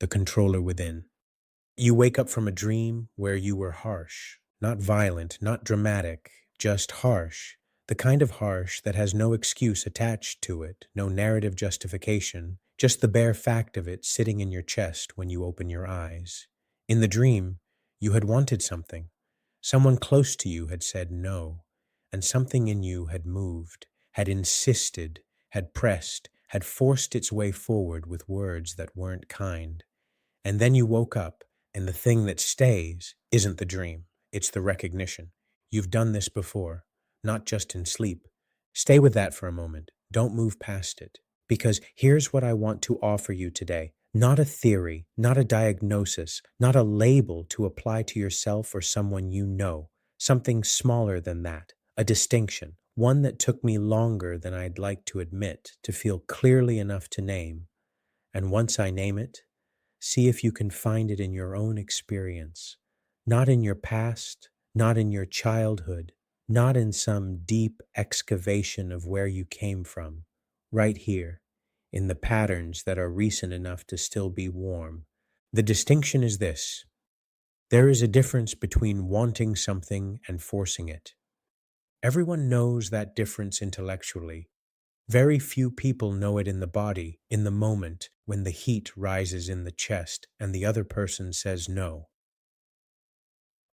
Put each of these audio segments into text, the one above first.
the controller within. You wake up from a dream where you were harsh, not violent, not dramatic, just harsh. The kind of harsh that has no excuse attached to it, no narrative justification, just the bare fact of it sitting in your chest when you open your eyes. In the dream, you had wanted something. Someone close to you had said no, and something in you had moved, had insisted, had pressed, had forced its way forward with words that weren't kind. And then you woke up, and the thing that stays isn't the dream, it's the recognition. You've done this before, not just in sleep. Stay with that for a moment. Don't move past it. Because here's what I want to offer you today: not a theory, not a diagnosis, not a label to apply to yourself or someone you know. Something smaller than that, a distinction, one that took me longer than I'd like to admit to feel clearly enough to name. And once I name it, see if you can find it in your own experience, not in your past, not in your childhood, not in some deep excavation of where you came from, right here, in the patterns that are recent enough to still be warm. The distinction is this: there is a difference between wanting something and forcing it. Everyone knows that difference intellectually. Very few people know it in the body, in the moment, when the heat rises in the chest and the other person says no.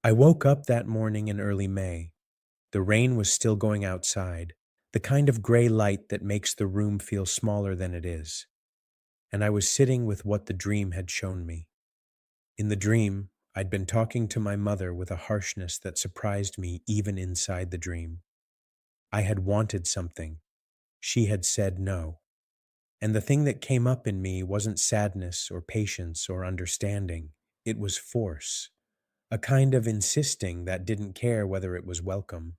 I woke up that morning in early May. The rain was still going outside, the kind of gray light that makes the room feel smaller than it is. And I was sitting with what the dream had shown me. In the dream, I'd been talking to my mother with a harshness that surprised me even inside the dream. I had wanted something. She had said no. And the thing that came up in me wasn't sadness or patience or understanding. It was force, a kind of insisting that didn't care whether it was welcome.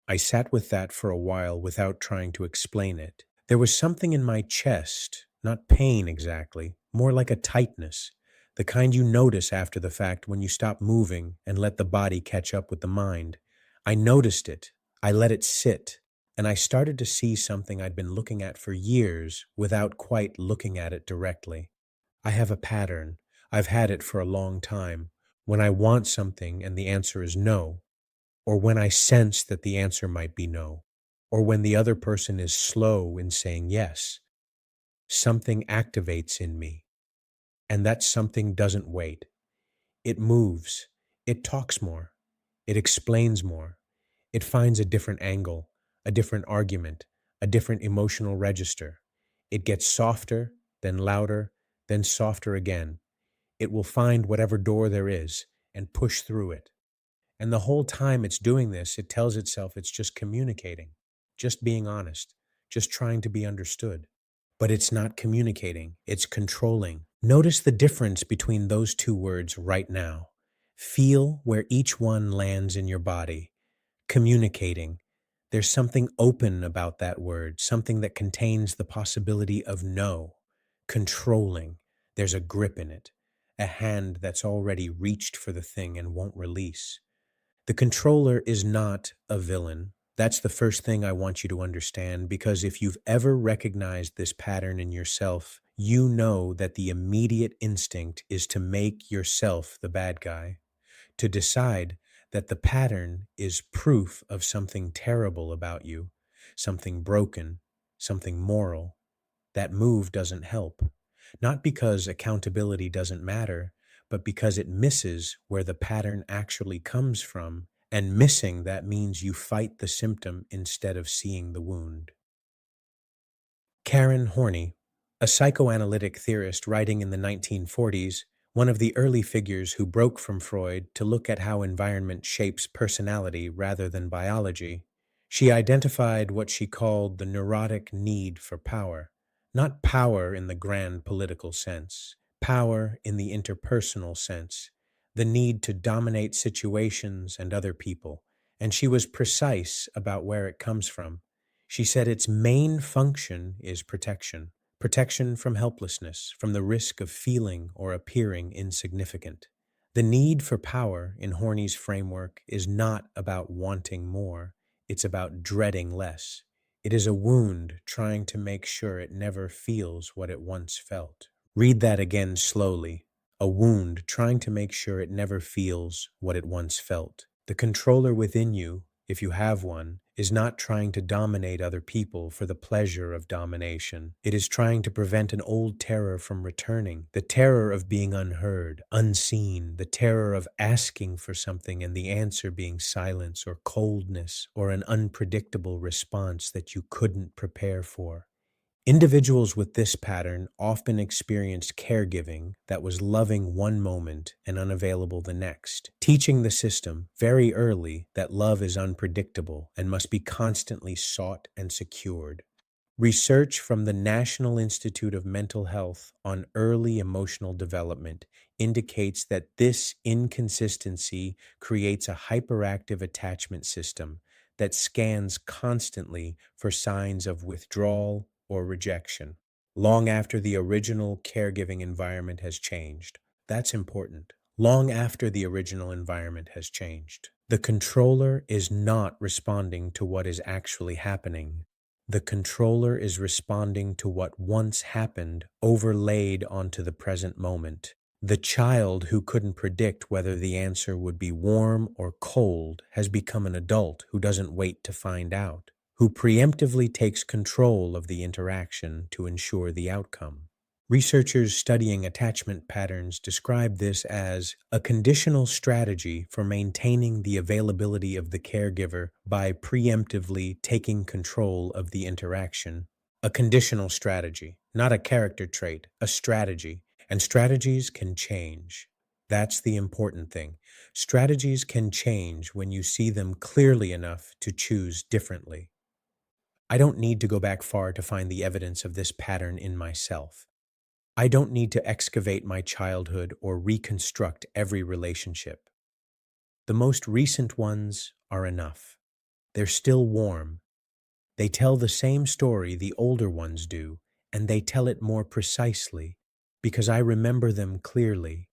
I sat with that for a while without trying to explain it. There was something in my chest, not pain exactly, more like a tightness, the kind you notice after the fact when you stop moving and let the body catch up with the mind. I noticed it. I let it sit. And I started to see something I'd been looking at for years without quite looking at it directly. I have a pattern. I've had it for a long time. When I want something and the answer is no, or when I sense that the answer might be no, or when the other person is slow in saying yes, something activates in me. And that something doesn't wait. It moves. It talks more. It explains more. It finds a different angle, a different argument, a different emotional register. It gets softer, then louder, then softer again. It will find whatever door there is and push through it. And the whole time it's doing this, it tells itself it's just communicating, just being honest, just trying to be understood. But it's not communicating, it's controlling. Notice the difference between those two words right now. Feel where each one lands in your body. Communicating. There's something open about that word, something that contains the possibility of no. Controlling. There's a grip in it, a hand that's already reached for the thing and won't release. The controller is not a villain. That's the first thing I want you to understand, because if you've ever recognized this pattern in yourself, you know that the immediate instinct is to make yourself the bad guy, to decide that the pattern is proof of something terrible about you, something broken, something moral. That move doesn't help. Not because accountability doesn't matter, but because it misses where the pattern actually comes from. And missing that means you fight the symptom instead of seeing the wound. Karen Horney, a psychoanalytic theorist writing in the 1940s, one of the early figures who broke from Freud to look at how environment shapes personality rather than biology, she identified what she called the neurotic need for power. Not power in the grand political sense, power in the interpersonal sense, the need to dominate situations and other people. And she was precise about where it comes from. She said its main function is protection, protection from helplessness, from the risk of feeling or appearing insignificant. The need for power in Horney's framework is not about wanting more, it's about dreading less. It is a wound trying to make sure it never feels what it once felt. Read that again slowly. A wound trying to make sure it never feels what it once felt. The controller within you, if you have one, is not trying to dominate other people for the pleasure of domination. It is trying to prevent an old terror from returning. The terror of being unheard, unseen, the terror of asking for something and the answer being silence or coldness or an unpredictable response that you couldn't prepare for. Individuals with this pattern often experienced caregiving that was loving one moment and unavailable the next, teaching the system very early that love is unpredictable and must be constantly sought and secured. Research from the National Institute of Mental Health on early emotional development indicates that this inconsistency creates a hyperactive attachment system that scans constantly for signs of withdrawal or rejection, long after the original caregiving environment has changed. That's important. Long after the original environment has changed. The controller is not responding to what is actually happening. The controller is responding to what once happened overlaid onto the present moment. The child who couldn't predict whether the answer would be warm or cold has become an adult who doesn't wait to find out, who preemptively takes control of the interaction to ensure the outcome. Researchers studying attachment patterns describe this as a conditional strategy for maintaining the availability of the caregiver by preemptively taking control of the interaction. A conditional strategy, not a character trait, a strategy. And strategies can change. That's the important thing. Strategies can change when you see them clearly enough to choose differently. I don't need to go back far to find the evidence of this pattern in myself. I don't need to excavate my childhood or reconstruct every relationship. The most recent ones are enough. They're still warm. They tell the same story the older ones do, and they tell it more precisely because I remember them clearly.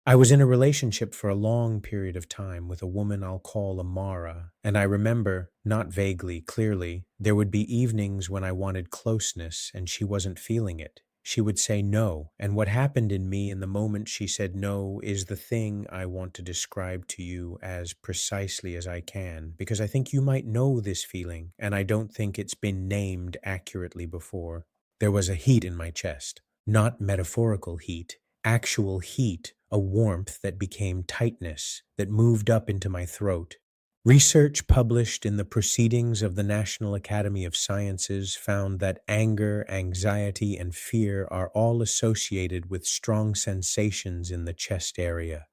I was in a relationship for a long period of time with a woman I'll call Amara, and I remember, not vaguely, clearly, there would be evenings when I wanted closeness and she wasn't feeling it. She would say no, and what happened in me in the moment she said no is the thing I want to describe to you as precisely as I can, because I think you might know this feeling, and I don't think it's been named accurately before. There was a heat in my chest, not metaphorical heat, actual heat, a warmth that became tightness, that moved up into my throat. Research published in the Proceedings of the National Academy of Sciences found that anger, anxiety, and fear are all associated with strong sensations in the chest area.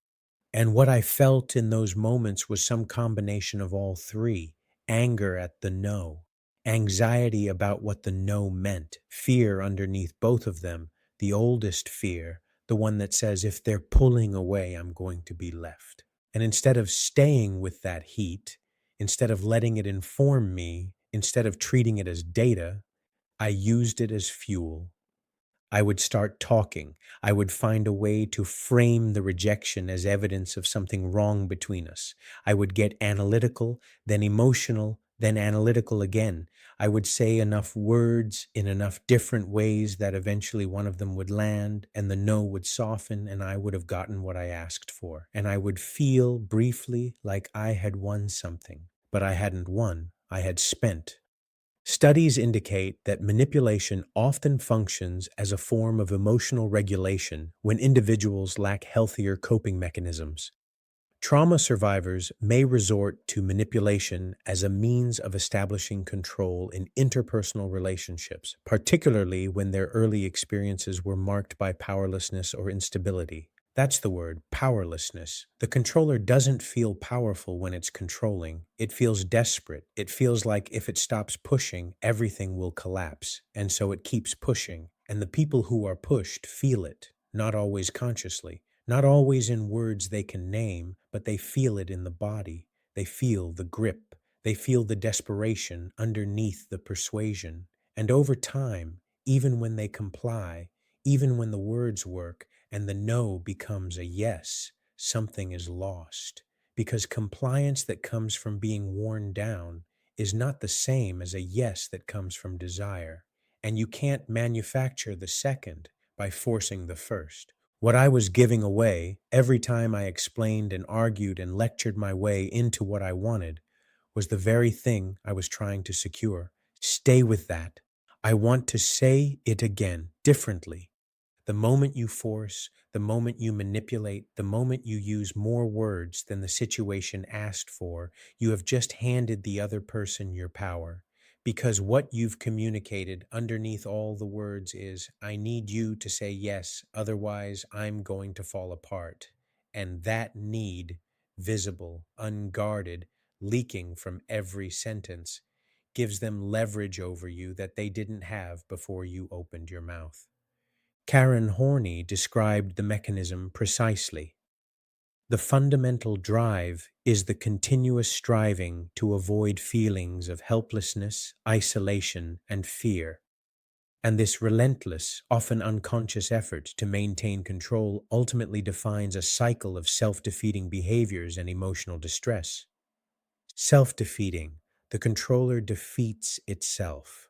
And what I felt in those moments was some combination of all three: anger at the no, anxiety about what the no meant, fear underneath both of them, the oldest fear, the one that says, if they're pulling away, I'm going to be left. And instead of staying with that heat, instead of letting it inform me, instead of treating it as data, I used it as fuel. I would start talking. I would find a way to frame the rejection as evidence of something wrong between us. I would get analytical, then emotional, then analytical again. I would say enough words in enough different ways that eventually one of them would land and the no would soften and I would have gotten what I asked for. And I would feel briefly like I had won something, but I hadn't won. I had spent. Studies indicate that manipulation often functions as a form of emotional regulation when individuals lack healthier coping mechanisms. Trauma survivors may resort to manipulation as a means of establishing control in interpersonal relationships, particularly when their early experiences were marked by powerlessness or instability. That's the word, powerlessness. The controller doesn't feel powerful when it's controlling. It feels desperate. It feels like if it stops pushing, everything will collapse. And so it keeps pushing. And the people who are pushed feel it, not always consciously, not always in words they can name, but they feel it in the body. They feel the grip. They feel the desperation underneath the persuasion. And over time, even when they comply, even when the words work, and the no becomes a yes, something is lost. Because compliance that comes from being worn down is not the same as a yes that comes from desire. And you can't manufacture the second, by forcing the first. What I was giving away every time I explained and argued and lectured my way into what I wanted was the very thing I was trying to secure. Stay with that. I want to say it again, differently. The moment you force, the moment you manipulate, the moment you use more words than the situation asked for, you have just handed the other person your power. Because what you've communicated underneath all the words is, I need you to say yes, otherwise I'm going to fall apart. And that need, visible, unguarded, leaking from every sentence, gives them leverage over you that they didn't have before you opened your mouth. Karen Horney described the mechanism precisely. The fundamental drive is the continuous striving to avoid feelings of helplessness, isolation, and fear. And this relentless, often unconscious effort to maintain control ultimately defines a cycle of self-defeating behaviors and emotional distress. Self-defeating, the controller defeats itself.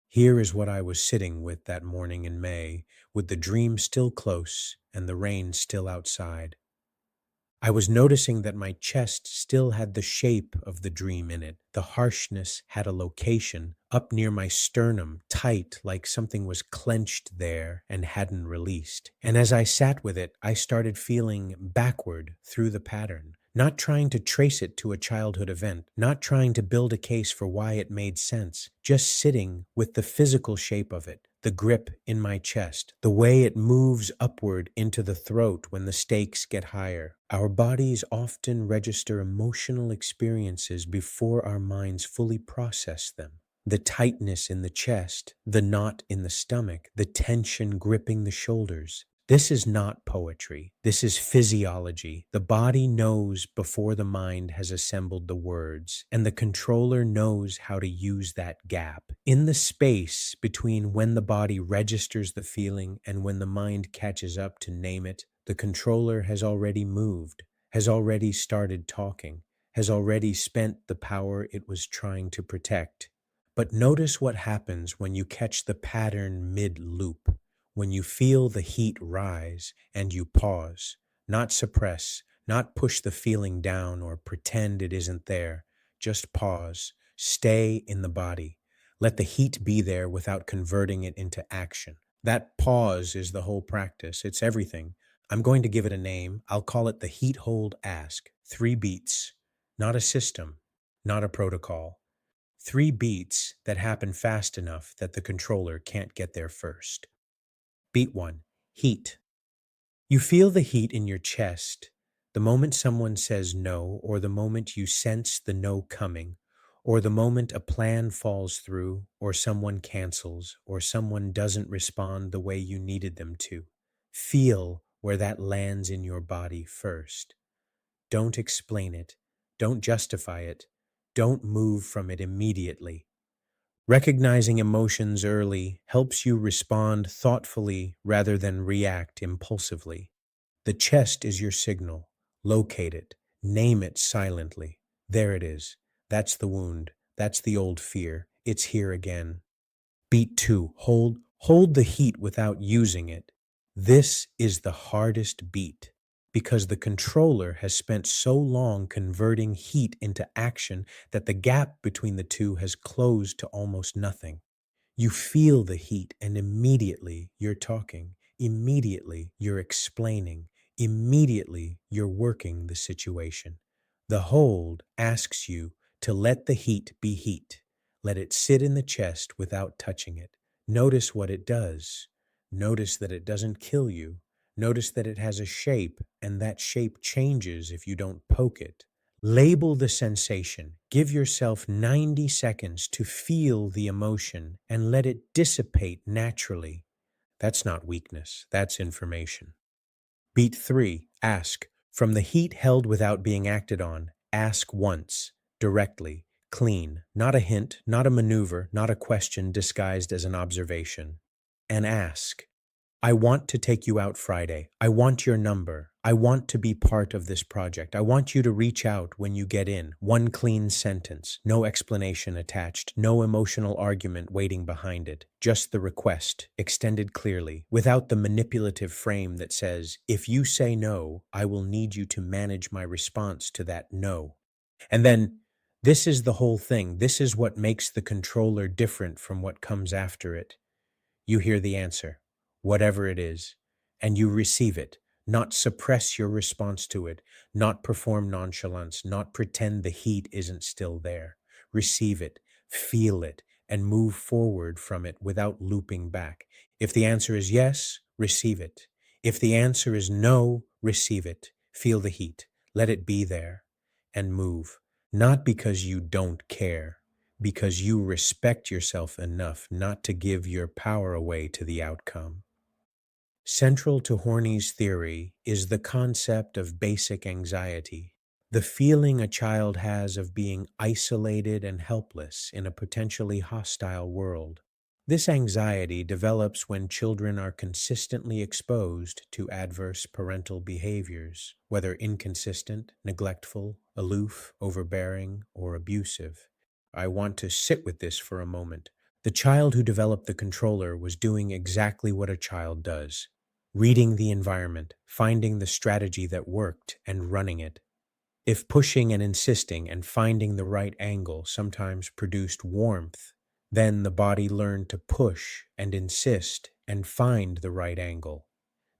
Here is what I was sitting with that morning in May, with the dream still close and the rain still outside. I was noticing that my chest still had the shape of the dream in it. The harshness had a location up near my sternum, tight like something was clenched there and hadn't released. And as I sat with it, I started feeling backward through the pattern, not trying to trace it to a childhood event, not trying to build a case for why it made sense, just sitting with the physical shape of it, the grip in my chest, the way it moves upward into the throat when the stakes get higher. Our bodies often register emotional experiences before our minds fully process them. The tightness in the chest, the knot in the stomach, the tension gripping the shoulders. This is not poetry. This is physiology. The body knows before the mind has assembled the words, and the controller knows how to use that gap. In the space between when the body registers the feeling and when the mind catches up to name it, the controller has already moved, has already started talking, has already spent the power it was trying to protect. But notice what happens when you catch the pattern mid-loop. When you feel the heat rise and you pause, not suppress, not push the feeling down or pretend it isn't there, just pause, stay in the body. Let the heat be there without converting it into action. That pause is the whole practice. It's everything. I'm going to give it a name. I'll call it the heat hold ask. 3 beats, not a system, not a protocol. 3 beats that happen fast enough that the controller can't get there first. Beat 1. Heat. You feel the heat in your chest the moment someone says no, or the moment you sense the no coming, or the moment a plan falls through, or someone cancels, or someone doesn't respond the way you needed them to. Feel where that lands in your body first. Don't explain it. Don't justify it. Don't move from it immediately. Recognizing emotions early helps you respond thoughtfully rather than react impulsively. The chest is your signal. Locate it. Name it silently. There it is. That's the wound. That's the old fear. It's here again. Beat 2. Hold the heat without using it. This is the hardest beat because the controller has spent so long converting heat into action that the gap between the two has closed to almost nothing. You feel the heat and immediately you're talking. Immediately you're explaining. Immediately you're working the situation. The hold asks you to let the heat be heat. Let it sit in the chest without touching it. Notice what it does. Notice that it doesn't kill you. Notice that it has a shape, and that shape changes if you don't poke it. Label the sensation. Give yourself 90 seconds to feel the emotion and let it dissipate naturally. That's not weakness, that's information. Beat 3. Ask. From the heat held without being acted on, ask once, directly, clean, not a hint, not a maneuver, not a question disguised as an observation. And ask. I want to take you out Friday. I want your number. I want to be part of this project. I want you to reach out when you get in. One clean sentence, no explanation attached, no emotional argument waiting behind it. Just the request, extended clearly, without the manipulative frame that says, if you say no, I will need you to manage my response to that no. And then, this is the whole thing. This is what makes the controller different from what comes after it. You hear the answer, whatever it is, and you receive it, not suppress your response to it, not perform nonchalance, not pretend the heat isn't still there. Receive it, feel it, and move forward from it without looping back. If the answer is yes, receive it. If the answer is no, receive it. Feel the heat, let it be there, and move. Not because you don't care, because you respect yourself enough not to give your power away to the outcome. Central to Horney's theory is the concept of basic anxiety, the feeling a child has of being isolated and helpless in a potentially hostile world. This anxiety develops when children are consistently exposed to adverse parental behaviors, whether inconsistent, neglectful, aloof, overbearing, or abusive. I want to sit with this for a moment. The child who developed the controller was doing exactly what a child does: reading the environment, finding the strategy that worked, and running it. If pushing and insisting and finding the right angle sometimes produced warmth, then the body learned to push and insist and find the right angle.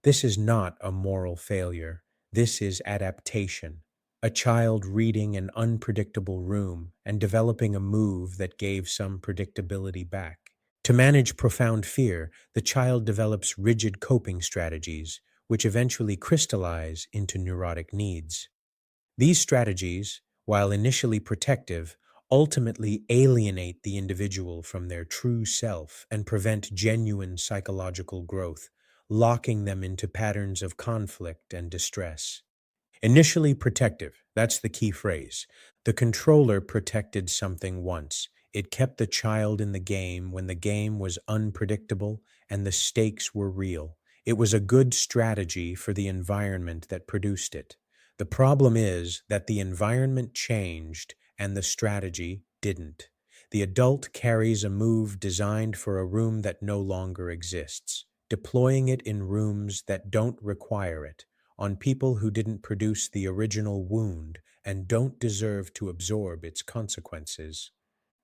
This is not a moral failure. This is adaptation. A child reading an unpredictable room and developing a move that gave some predictability back. To manage profound fear, the child develops rigid coping strategies, which eventually crystallize into neurotic needs. These strategies, while initially protective, ultimately alienate the individual from their true self and prevent genuine psychological growth, locking them into patterns of conflict and distress. Initially protective, that's the key phrase. The controller protected something once. It kept the child in the game when the game was unpredictable and the stakes were real. It was a good strategy for the environment that produced it. The problem is that the environment changed and the strategy didn't. The adult carries a move designed for a room that no longer exists, deploying it in rooms that don't require it, on people who didn't produce the original wound and don't deserve to absorb its consequences.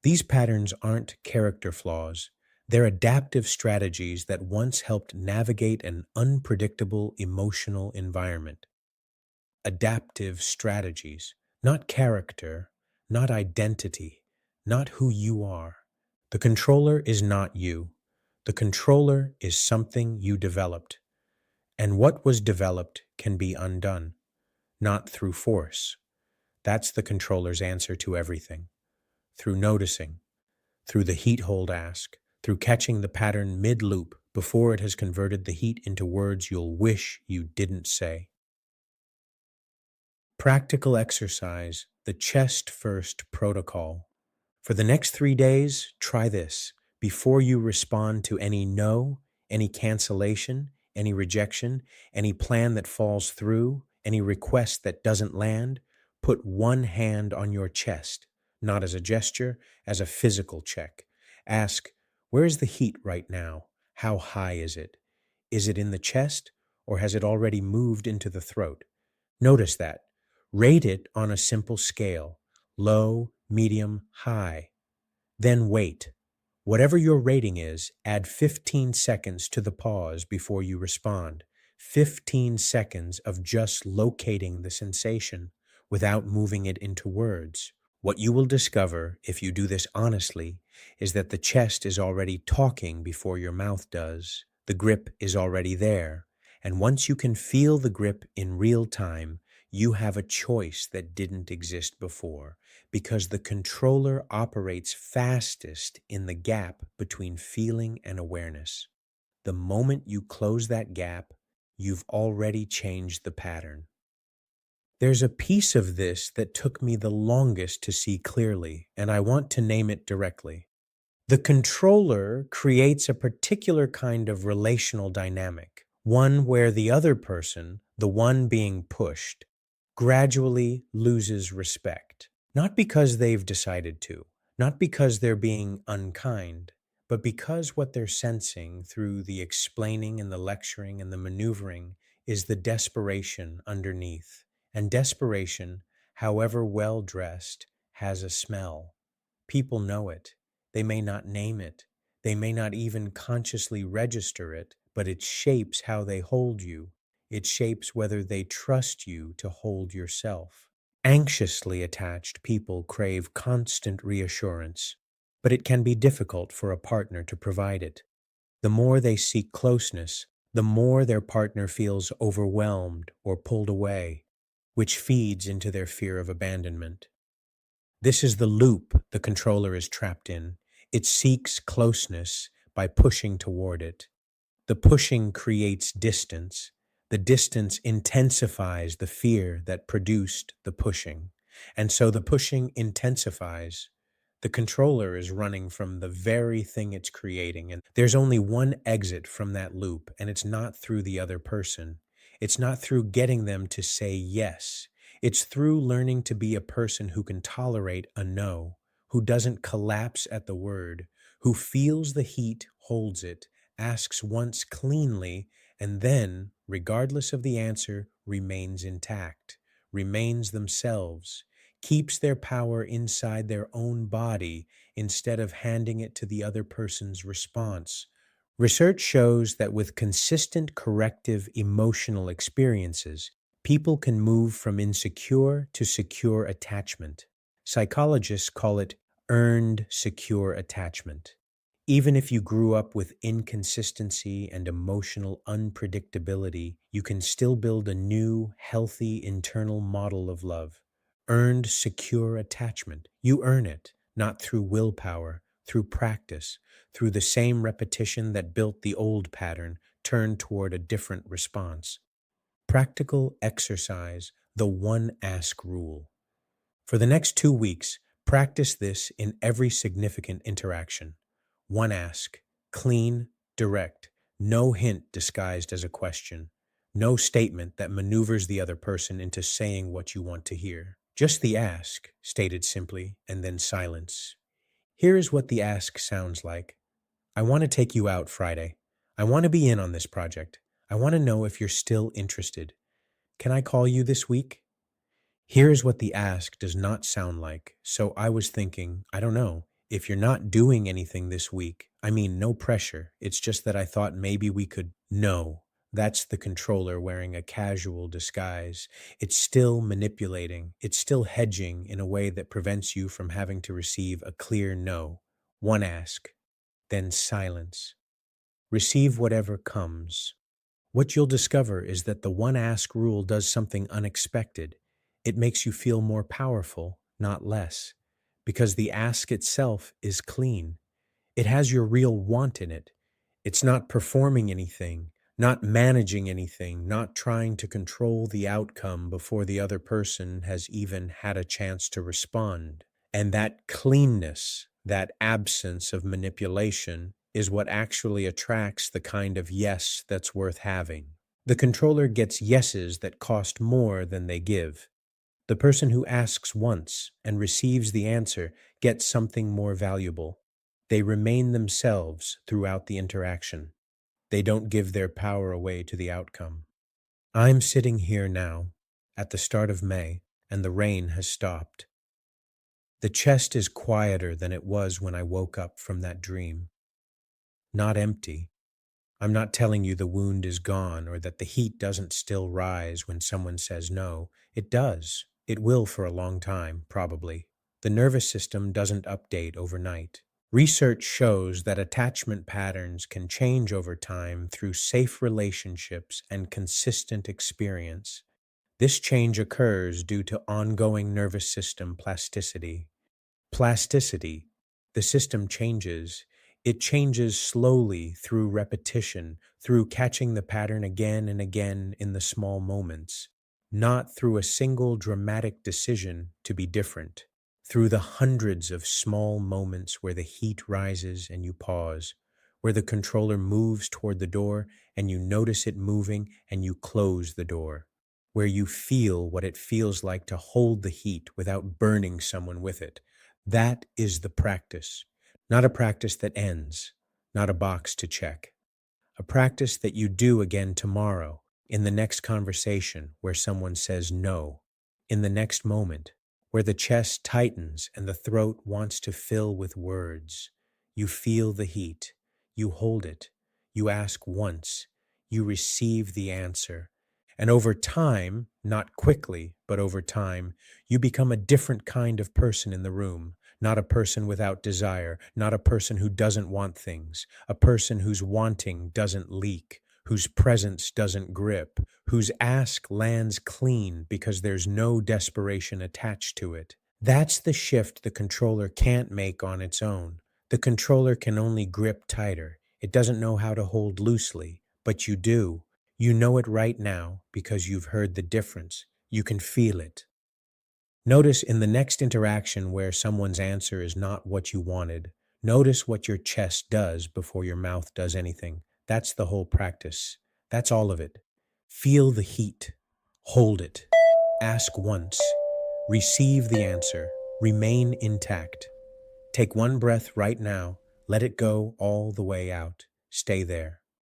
These patterns aren't character flaws. They're adaptive strategies that once helped navigate an unpredictable emotional environment. Adaptive strategies, not character, not identity, not who you are. The controller is not you. The controller is something you developed. And what was developed can be undone, not through force. That's the controller's answer to everything. Through noticing, through the heat hold ask, through catching the pattern mid-loop before it has converted the heat into words you'll wish you didn't say. Practical exercise, the chest first protocol. For the next 3 days, try this. Before you respond to any no, any cancellation, any rejection, any plan that falls through, any request that doesn't land, put one hand on your chest, not as a gesture, as a physical check. Ask, where is the heat right now? How high is it? Is it in the chest, or has it already moved into the throat? Notice that. Rate it on a simple scale: low, medium, high. Then wait. Whatever your rating is, add 15 seconds to the pause before you respond. 15 seconds of just locating the sensation without moving it into words. What you will discover, if you do this honestly, is that the chest is already talking before your mouth does. The grip is already there. And once you can feel the grip in real time, you have a choice that didn't exist before, because the controller operates fastest in the gap between feeling and awareness. The moment you close that gap, you've already changed the pattern. There's a piece of this that took me the longest to see clearly, and I want to name it directly. The controller creates a particular kind of relational dynamic, one where the other person, the one being pushed, gradually loses respect. Not because they've decided to, not because they're being unkind, but because what they're sensing through the explaining and the lecturing and the maneuvering is the desperation underneath. And desperation, however well dressed, has a smell. People know it. They may not name it. They may not even consciously register it, but it shapes how they hold you. It shapes whether they trust you to hold yourself. Anxiously attached people crave constant reassurance, but it can be difficult for a partner to provide it. The more they seek closeness, the more their partner feels overwhelmed or pulled away, which feeds into their fear of abandonment. This is the loop the controller is trapped in. It seeks closeness by pushing toward it. The pushing creates distance. The distance intensifies the fear that produced the pushing. And so the pushing intensifies. The controller is running from the very thing it's creating. And there's only one exit from that loop, and it's not through the other person. It's not through getting them to say yes. It's through learning to be a person who can tolerate a no, who doesn't collapse at the word, who feels the heat, holds it, asks once cleanly, and then, regardless of the answer, remains intact, remains themselves, keeps their power inside their own body instead of handing it to the other person's response. Research shows that with consistent corrective emotional experiences, people can move from insecure to secure attachment. Psychologists call it earned secure attachment. Even if you grew up with inconsistency and emotional unpredictability, you can still build a new, healthy internal model of love. Earned secure attachment. You earn it, not through willpower, through practice, through the same repetition that built the old pattern, turned toward a different response. Practical exercise, the one ask rule. For the next 2 weeks, practice this in every significant interaction. One ask, clean, direct, no hint disguised as a question, no statement that maneuvers the other person into saying what you want to hear. Just the ask, stated simply, and then silence. Here is what the ask sounds like. I want to take you out Friday. I want to be in on this project. I want to know if you're still interested. Can I call you this week? Here's what the ask does not sound like. So I was thinking, I don't know, if you're not doing anything this week, I mean, no pressure. It's just that I thought maybe we could. No, that's the controller wearing a casual disguise. It's still manipulating. It's still hedging in a way that prevents you from having to receive a clear no. One ask, then silence. Receive whatever comes. What you'll discover is that the one ask rule does something unexpected. It makes you feel more powerful, not less, because the ask itself is clean. It has your real want in it. It's not performing anything, not managing anything, not trying to control the outcome before the other person has even had a chance to respond. And that cleanness, that absence of manipulation, is what actually attracts the kind of yes that's worth having. The controller gets yeses that cost more than they give. The person who asks once and receives the answer gets something more valuable. They remain themselves throughout the interaction. They don't give their power away to the outcome. I'm sitting here now, at the start of May, and the rain has stopped. The chest is quieter than it was when I woke up from that dream. Not empty. I'm not telling you the wound is gone or that the heat doesn't still rise when someone says no. It does. It will for a long time, probably. The nervous system doesn't update overnight. Research shows that attachment patterns can change over time through safe relationships and consistent experience. This change occurs due to ongoing nervous system plasticity. Plasticity, the system changes. It changes slowly through repetition, through catching the pattern again and again in the small moments, not through a single dramatic decision to be different, through the hundreds of small moments where the heat rises and you pause, where the controller moves toward the door and you notice it moving and you close the door. where you feel what it feels like to hold the heat without burning someone with it. That is the practice, not a practice that ends, not a box to check. A practice that you do again tomorrow, in the next conversation where someone says no, in the next moment where the chest tightens and the throat wants to fill with words. You feel the heat, you hold it, you ask once, you receive the answer. And over time, not quickly, but over time, you become a different kind of person in the room, not a person without desire, not a person who doesn't want things, a person whose wanting doesn't leak, whose presence doesn't grip, whose ask lands clean because there's no desperation attached to it. That's the shift the controller can't make on its own. The controller can only grip tighter. It doesn't know how to hold loosely, but you do. You know it right now because you've heard the difference. You can feel it. Notice in the next interaction where someone's answer is not what you wanted, notice what your chest does before your mouth does anything. That's the whole practice. That's all of it. Feel the heat. Hold it. Ask once. Receive the answer. Remain intact. Take one breath right now. Let it go all the way out. Stay there.